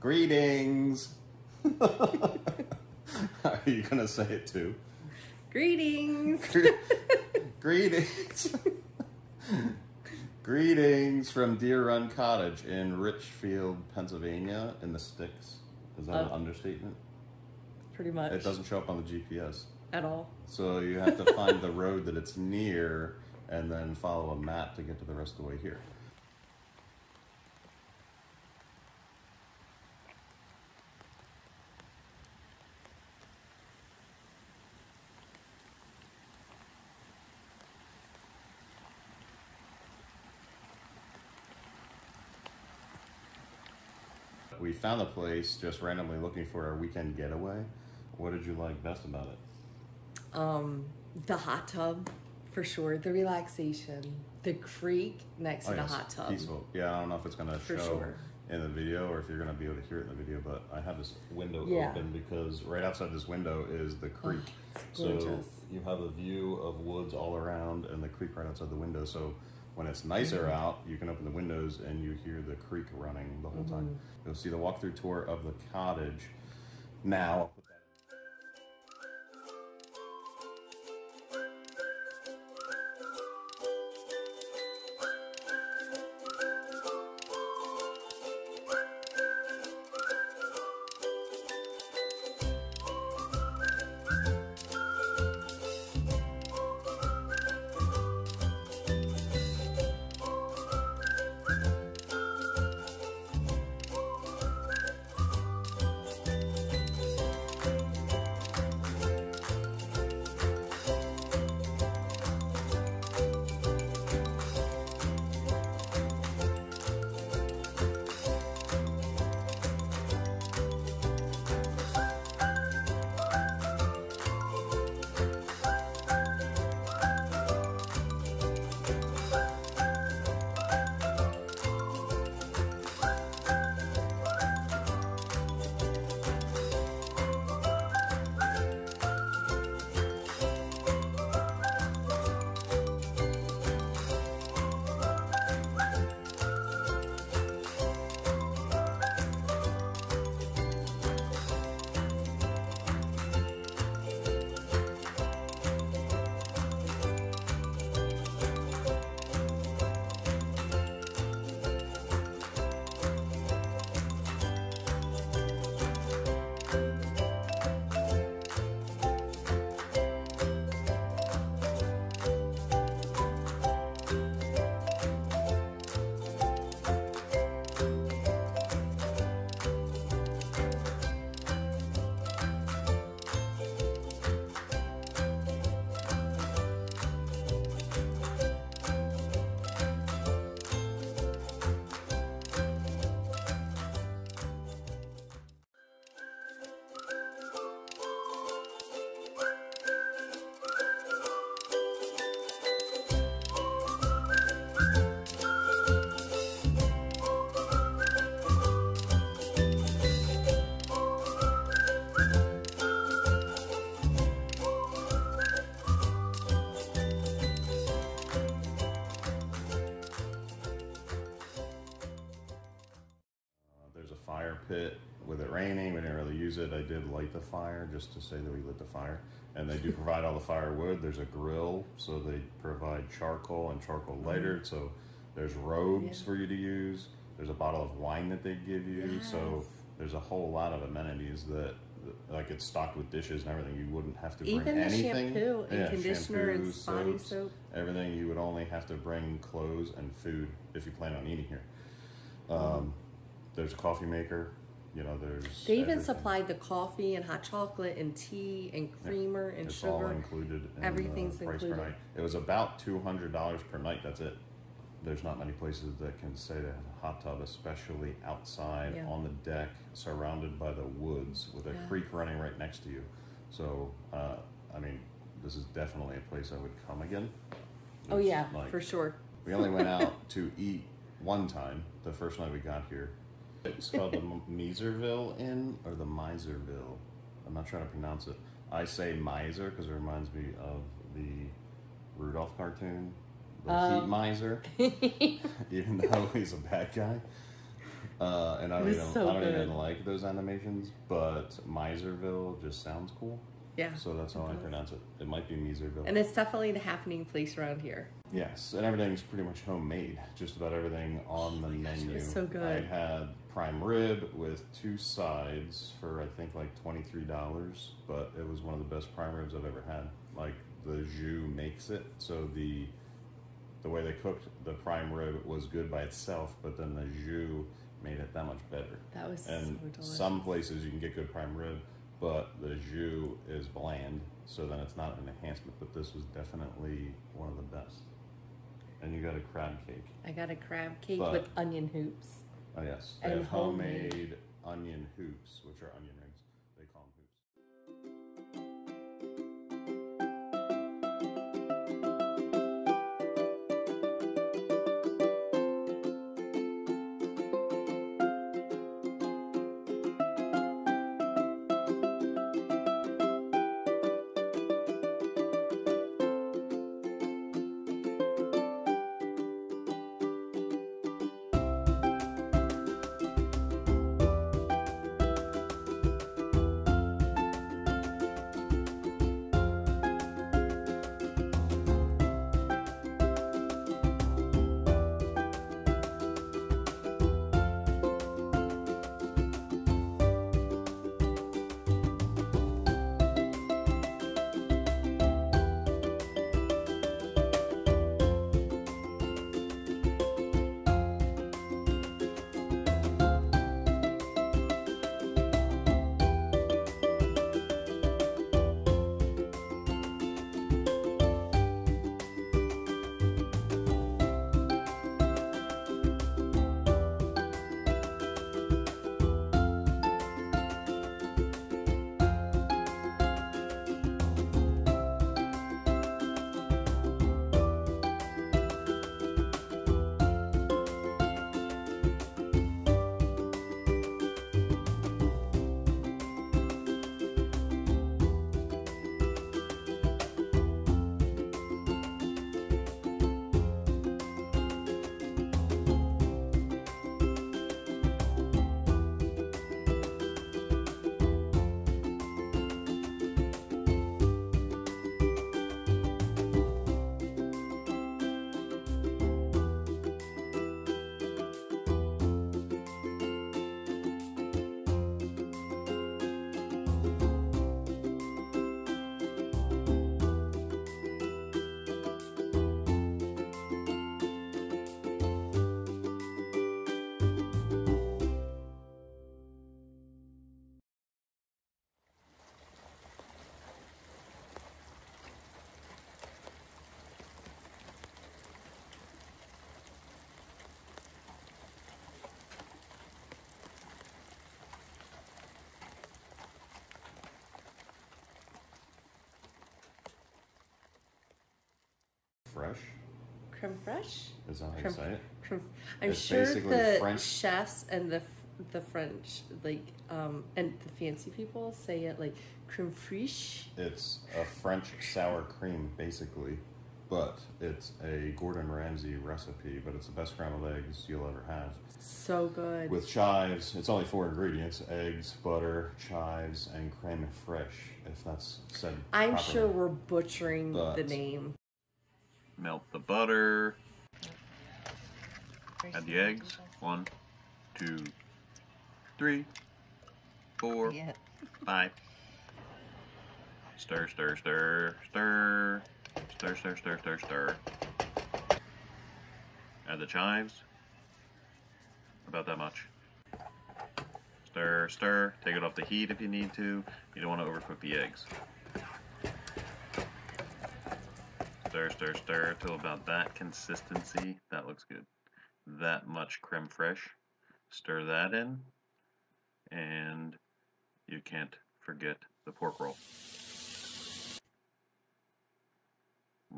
Greetings! Are you going to say it too? Greetings! Greetings! Greetings from Deer Run Cottage in Richfield, Pennsylvania, in the sticks. Is that an understatement? Pretty much. It doesn't show up on the GPS. At all. So you have to find the road that it's near and then follow a map to get to the rest of the way here. We found a place just randomly looking for our weekend getaway. What did you like best about it? The hot tub, for sure. The relaxation. The creek next to the hot tub. Peaceful. Yeah, I don't know if it's going to show in the video or if you're going to be able to hear it in the video, but I have this window open because right outside this window is the creek. So you have a view of woods all around and the creek right outside the window. So when it's nicer out, you can open the windows and you hear the creek running the whole time. You'll see the walkthrough tour of the cottage. Now, fire pit. With it raining, we didn't really use it. I did light the fire just to say that we lit the fire. And they do provide all the firewood. There's a grill, so they provide charcoal and charcoal lighter. So there's robes for you to use. There's a bottle of wine that they give you. So there's a whole lot of amenities that, like, it's stocked with dishes and everything. You wouldn't have to bring anything. Even the shampoo and conditioner and body soap. Everything. You would only have to bring clothes and food if you plan on eating here. There's a coffee maker, you know, They even supplied the coffee and hot chocolate and tea and creamer and it's sugar. All included in Everything's the price included. per night. It was about $200 per night, that's it. There's not many places that can say they have a hot tub, especially outside on the deck, surrounded by the woods with a creek running right next to you. So, I mean, this is definitely a place I would come again. Oh yeah, for sure. We only went out to eat one time, the first night we got here. It's called the Meiserville Inn, or the Meiserville. I'm not trying to pronounce it. I say Miser because it reminds me of the Rudolph cartoon, the Heat Miser, even though he's a bad guy. And I don't even like those animations, but Meiserville just sounds cool. Yeah. So that's how I pronounce it. It might be Meiserville. And it's definitely the happening place around here. Yes, and everything's pretty much homemade. Just about everything on the menu. It's so good. I had prime rib with 2 sides for I think like $23, but it was one of the best prime ribs I've ever had. Like the jus makes it, so the way they cooked the prime rib was good by itself, but then the jus made it that much better. That was and so delicious. Some places you can get good prime rib, but the jus is bland, so then it's not an enhancement, but this was definitely one of the best. And you got a crab cake. I got a crab cake with onion hoops. Oh yes, they have homemade onion hoops, which are onion rings. They call them hoops. Fresh? Creme fraiche? Is that how you say it? I'm It's sure basically the French. chefs and the French, like, and the fancy people say it like creme fraiche. It's a French sour cream, basically, but it's a Gordon Ramsay recipe, but it's the best scrambled eggs you'll ever have. So good. With chives, it's only 4 ingredients: eggs, butter, chives, and creme fraiche, if that's said I'm properly. sure we're butchering the name. Melt the butter. Add the eggs. 1, 2, 3, 4, 5. Stir, stir, stir, stir. Stir, stir, stir, stir, stir. Add the chives. About that much. Stir, stir. Take it off the heat if you need to. You don't want to overcook the eggs. Stir, stir, stir till about that consistency. That looks good. That much creme fraiche. Stir that in. And you can't forget the pork roll.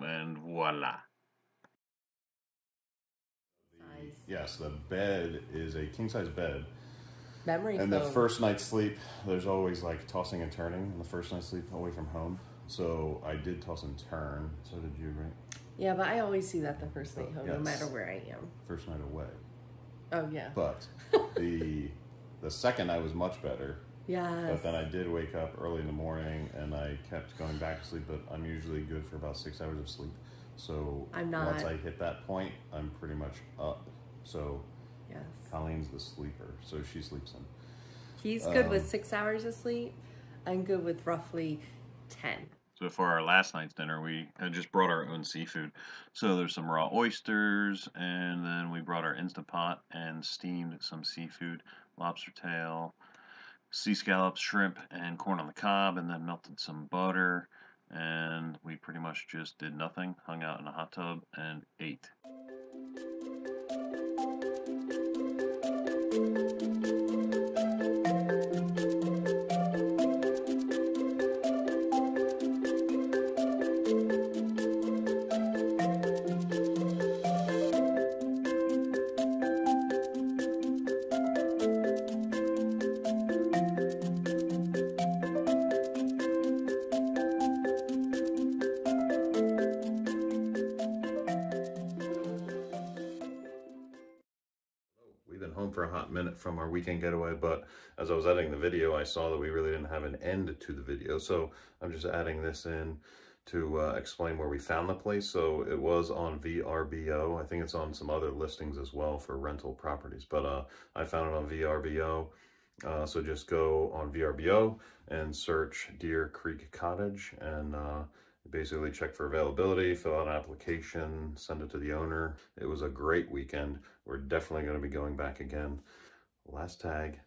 And voila. Yes, the bed is a king-size bed. Memory And foam. the first night's sleep, there's always like tossing and turning on the first night's sleep away from home. So I did toss and turn. So did you, right? Yeah, but I always do that the first night home, no Yes. matter where I am. First night away. Oh yeah. But the second night was much better. Yes. But then I did wake up early in the morning and I kept going back to sleep, but I'm usually good for about 6 hours of sleep. So I'm not. Once I hit that point, I'm pretty much up. So Yes. Colleen's the sleeper, so she sleeps in. He's good with 6 hours of sleep. I'm good with roughly 10. So for our last night's dinner, we had just brought our own seafood. So there's some raw oysters, and then we brought our Instant Pot and steamed some seafood, lobster tail, sea scallops, shrimp, and corn on the cob, and then melted some butter. And we pretty much just did nothing, hung out in a hot tub, and ate. We've been home for a hot minute from our weekend getaway, but as I was editing the video, I saw that we really didn't have an end to the video. So I'm just adding this in to explain where we found the place. So it was on VRBO. I think it's on some other listings as well for rental properties, but I found it on VRBO. So just go on VRBO and search Deer Creek Cottage and basically check for availability, fill out an application, send it to the owner. It was a great weekend. We're definitely going to be going back again. Last tag.